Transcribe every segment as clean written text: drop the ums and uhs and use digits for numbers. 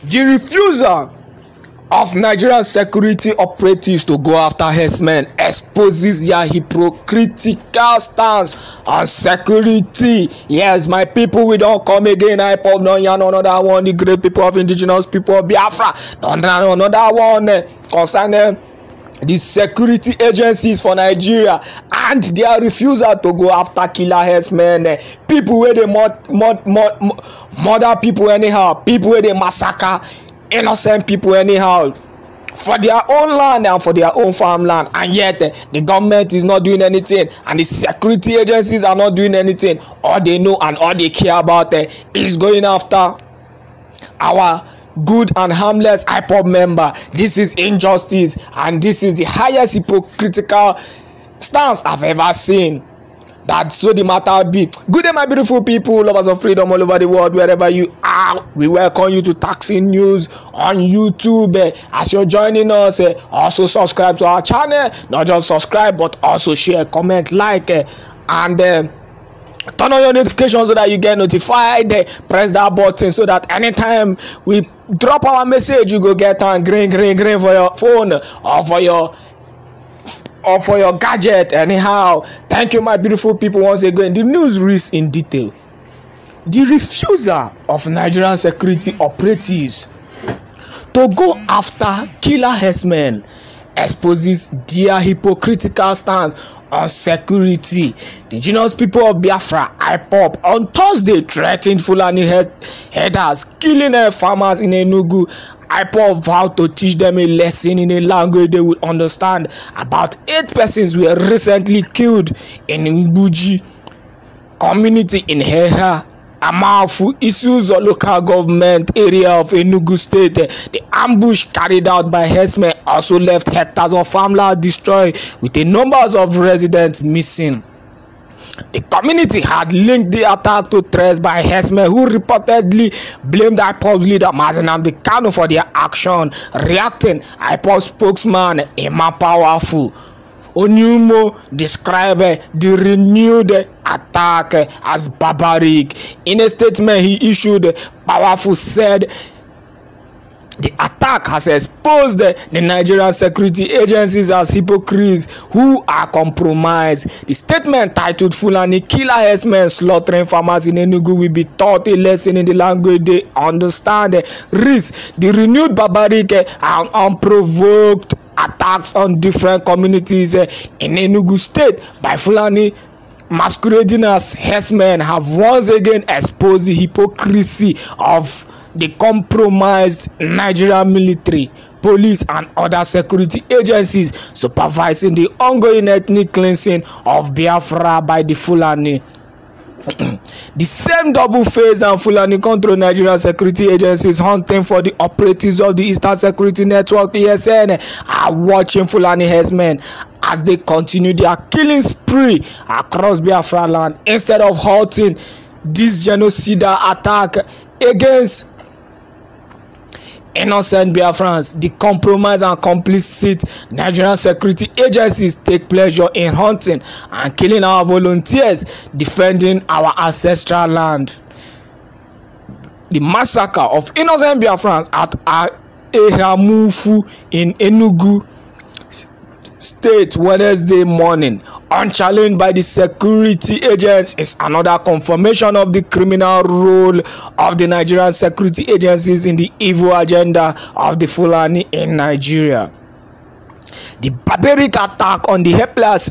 The refusal of Nigerian security operatives to go after herdsmen exposes their hypocritical stance on security. Yes, my people, we don't come again. IPOB don't yarn another one. The great people of indigenous people of Biafra don't yarn another one concerning the security agencies for Nigeria and their refusal to go after killer herdsmen, people where they murder people anyhow, people where they massacre innocent people anyhow for their own land and for their own farmland, and yet the government is not doing anything and the security agencies are not doing anything. All they know and all they care about is going after our good and harmless IPOB member. This is injustice, and this is the highest hypocritical stance I've ever seen. That's so the matter be. Good day, my beautiful people, lovers of freedom all over the world, wherever you are. We welcome you to Taxi News on YouTube. As you're joining us, also subscribe to our channel. Not just subscribe, but also share, comment, like, and turn on your notifications so that you get notified. Press that button so that anytime we drop our message, you go get on green for your phone or for your gadget anyhow. Thank you, my beautiful people. Once again, the news reads in detail. The refusal of Nigerian security operatives to go after killer herdsmen exposes their hypocritical stance on security. The indigenous people of Biafra, IPOB, on Thursday threatened Fulani herders killing farmers in Enugu. IPOB vowed to teach them a lesson in a language they would understand. About 8 persons were recently killed in Mbuji community in Heha, Amafu, issues or local government area of Enugu State. The ambush carried out by herdsmen also left hectares of farmland destroyed, with a numbers of residents missing. The community had linked the attack to threats by herdsmen who reportedly blamed IPOB's leader Mazi Nnamdi Kanu for their action. Reacting, IPOB spokesman Emma Powerful Onyumo described the renewed attack as barbaric. In a statement he issued, Powerful said the attack has exposed the Nigerian security agencies as hypocrites who are compromised. The statement, titled "Fulani Killer Herdsmen Slaughtering Farmers in Enugu Will Be Taught a Lesson in the Language They Understand," reads the renewed barbaric and unprovoked attacks on different communities in Enugu State by Fulani masquerading as herdsmen have once again exposed the hypocrisy of the compromised Nigerian military, police and other security agencies supervising the ongoing ethnic cleansing of Biafra by the Fulani. The same double-faced and Fulani-controlled Nigerian security agencies hunting for the operatives of the Eastern Security Network (ESN) are watching Fulani herdsmen as they continue their killing spree across Biafra land instead of halting this genocidal attack against innocent Biafrans. The compromised and complicit Nigerian security agencies take pleasure in hunting and killing our volunteers defending our ancestral land. The massacre of innocent Biafrans at Ehamufu in Enugu State Wednesday morning, unchallenged by the security agents, is another confirmation of the criminal role of the Nigerian security agencies in the evil agenda of the Fulani in Nigeria. The barbaric attack on the helpless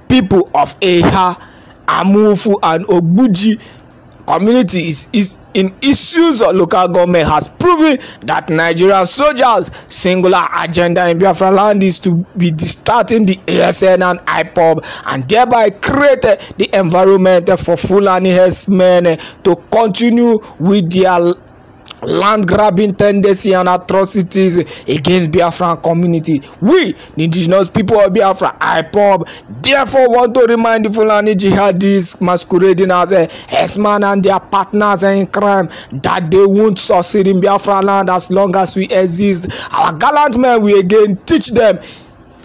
people of Eha, Amufu and Ogbuji community is in issues of local government has proven that Nigerian soldiers' singular agenda in Biafra land is to be distracting the ESN and IPOB and thereby create the environment for Fulani herdsmen to continue with their land grabbing tendency and atrocities against Biafran community. We, the indigenous people of Biafra, IPOB, therefore want to remind the Fulani jihadists masquerading as herdsmen and their partners in crime that they won't succeed in Biafra land as long as we exist. Our gallant men will again teach them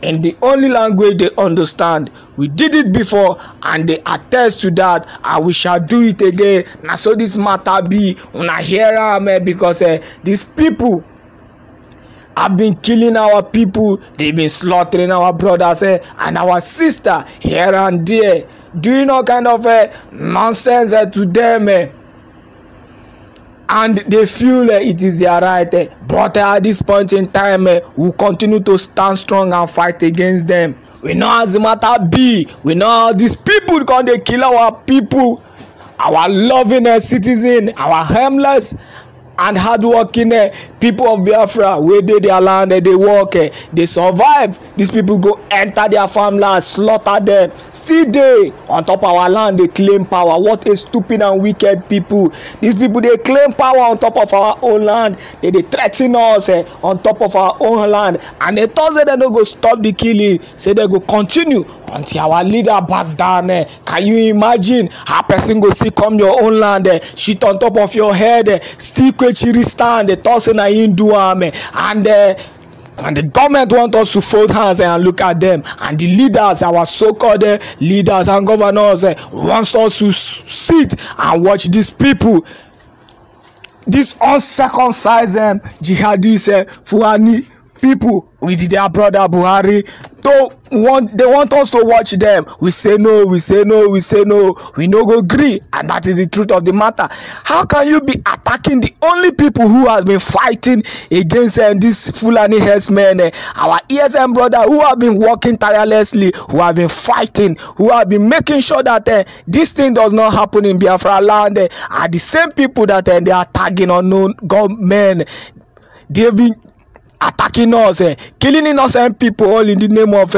in the only language they understand. We did it before and they attest to that, and we shall do it again. Na so this matter be. Una hear am because these people have been killing our people. They've been slaughtering our brothers and our sister here and there, doing all kind of nonsense to them. And they feel it is their right, but at this point in time, we continue to stand strong and fight against them. We know as the matter be. We know how these people can they kill our people, our loving citizen, our harmless and hardworking people of Biafra. Where they their land, they work, they survive. These people go enter their farmland, slaughter them. Still they on top of our land, they claim power. What a stupid and wicked people. These people, they claim power on top of our own land. They threaten us on top of our own land, and they thought they don't go stop the killing. Say they go continue until our leader back down. Can you imagine how person go still come your own land, shit on top of your head, still stand, they talk say na him do am, and the government want us to fold hands and look at them, and the leaders, our so-called leaders and governors, wants us to sit and watch these people, these uncircumcised jihadist Fulani people with their brother Buhari. They want us to watch them. We say no, we say no, we say no. We no go agree, and that is the truth of the matter. How can you be attacking the only people who has been fighting against this Fulani herdsmen, our ESM brother who have been working tirelessly, who have been fighting, who have been making sure that this thing does not happen in Biafra land, are the same people that they are tagging unknown gunmen. They've been attacking us, killing innocent people, all in the name of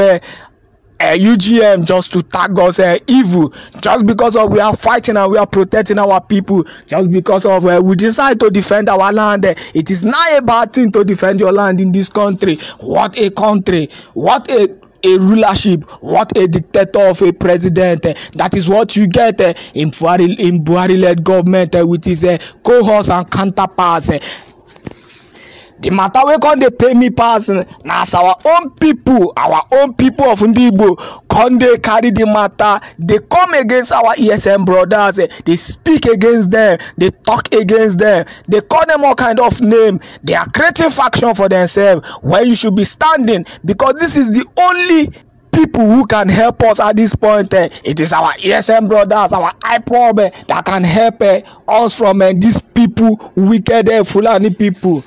UGM, just to tag us evil, just because of we are fighting and we are protecting our people, just because of we decide to defend our land. It is not a bad thing to defend your land in this country. What a country, what a rulership, what a dictator of a president. That is what you get in Buhari-led government with his cohorts and counterparts. The matter we can they pay me pass now as our own people of Ndibo can they carry the matter. They come against our ESM brothers, they speak against them, they talk against them, they call them all kind of name. They are creating faction for themselves where you should be standing, because this is the only people who can help us at this point. It is our ESM brothers, our IPOB that can help us from these people, wicked Fulani people.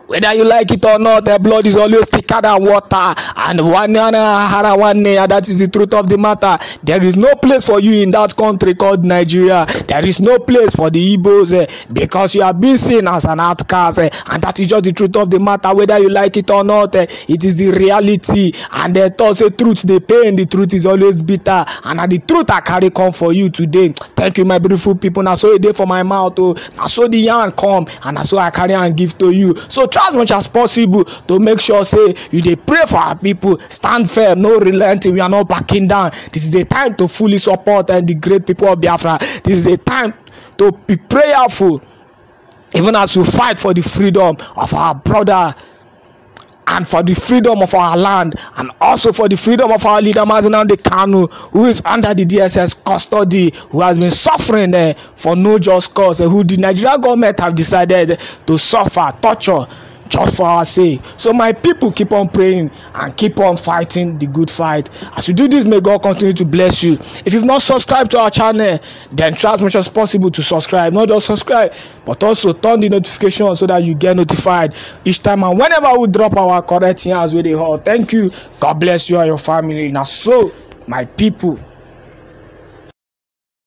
Whether you like it or not, blood is always thicker than water, and that is the truth of the matter. There is no place for you in that country called Nigeria. There is no place for the Igbos because you are being seen as an outcast, and that is just the truth of the matter. Whether you like it or not, it is the reality, and they talk the truth, the pain, the truth is always bitter, and the truth I carry come for you today. Thank you, my beautiful people. Now so a day for my mouth, now so the yarn come, and now so I carry and give to you. So try as much as possible to make sure say you dey pray for our people, stand firm, no relenting, we are not backing down. This is the time to fully support the great people of Biafra. This is a time to be prayerful, even as we fight for the freedom of our brother, and for the freedom of our land, and also for the freedom of our leader Mazi Nnamdi Kanu, who is under the DSS custody, who has been suffering for no just cause, who the Nigerian government have decided to suffer torture just for our sake. So my people, keep on praying and keep on fighting the good fight. As you do this, may God continue to bless you. If you've not subscribed to our channel, then try as much as possible to subscribe. Not just subscribe, but also turn the notification so that you get notified each time and whenever we drop our correct news with the whole. Thank you. God bless you and your family. Now so my people.